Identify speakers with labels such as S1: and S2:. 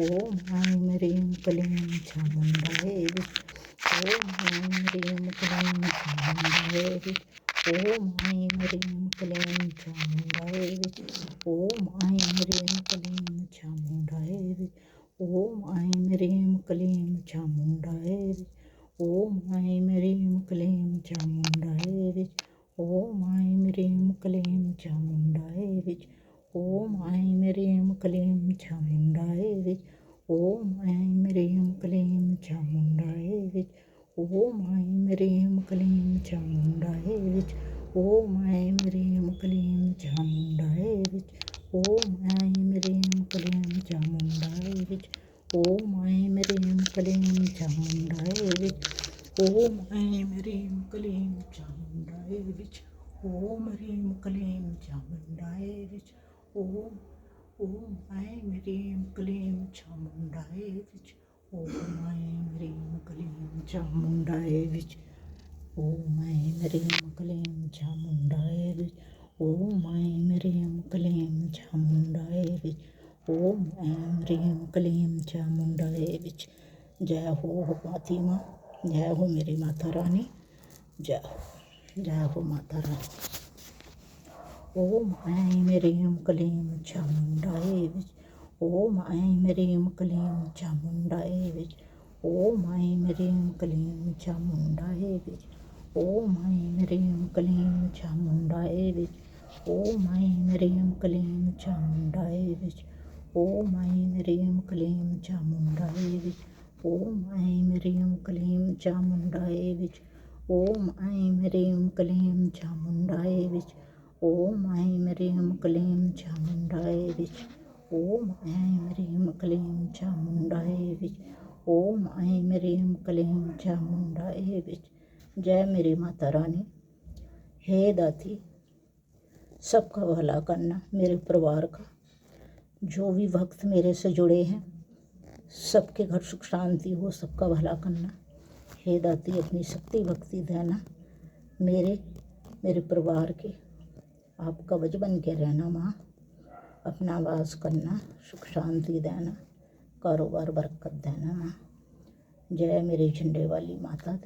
S1: ओम ऐं ह्रीं क्लीं चामुण्डायै विच ओम ऐं ह्रीं क्लीं चामुण्डायै विच ओम ऐं ह्रीं क्लीं चामुण्डायै विच ओम ऐं ह्रीं क्लीं चामुण्डायै विच ओम ऐं ह्रीं क्लीं चामुण्डायै विच ओम ऐं ह्रीं क्लीं चामुण्डायै विच ओम ऐं ह्रीं क्लीं चामुण्डायै विच ओम ऐं ह्रीं क्लीं चामुण्डायै विच ओम ऐं ह्रीं क्लीं चामुण्डायै विच ओम ऐं ह्रीं क्लीं चामुण्डायै विच ओम ऐं ह्रीं क्लीं चामुण्डायै विच ओम ऐं ह्रीं क्लीं चामुण्डायै विच ओम ऐं ह्रीं क्लीं चामुण्डायै विच ओम ऐं ह्रीं क्लीं चामुण्डायै विच ओम ह्रीं क्लीं चामुण्डायै विच ओम ऐं ह्रीं क्लीं चामुण्डायै विच ओम ऐं ह्रीं क्लीं चामुण्डायै विच ओम ऐं ह्रीं क्लीं चामुण्डायै विच ओम ऐं ह्रीं क्लीं चामुण्डायै विच ओम ऐं ह्रीं क्लीं चामुण्डायै विच। जय हो माती माँ, जय हो मेरी माता रानी, जय हो माता रानी। ओम ऐं ह्रीं क्लीं चामुण्डायै विच ओम ऐं ह्रीं क्लीं चामुण्डायै विच ओम ऐं ह्रीं क्लीं चामुण्डायै विच ओम ऐं ह्रीं क्लीं चामुण्डायै विच ओम ऐं ह्रीं क्लीं चामुण्डायै विच ओम ऐं ह्रीं क्लीं चामुण्डायै विच ओम ऐं ह्रीं क्लीं चामुण्डायै विच ओम ऐं ह्रीं क्लीं चामुण्डायै विच ओम ऐं ह्रीं क्लीं चामुण्डायै विच ओम ऐं ह्रीं क्लीं चामुण्डायै विच ओम ऐं ह्रीं क्लीं चामुण्डायै विच। जय मेरी माता रानी। हे दाती, सबका भला करना, मेरे परिवार का, जो भी भक्त मेरे से जुड़े हैं सबके घर सुख शांति हो, सबका भला करना। हे दाती, अपनी शक्ति भक्ति देना, मेरे परिवार के आप कवच बन के रहना माँ, अपना वास करना, सुख शांति देना, कारोबार बरकत देना माँ। जय मेरी झंडे वाली माता।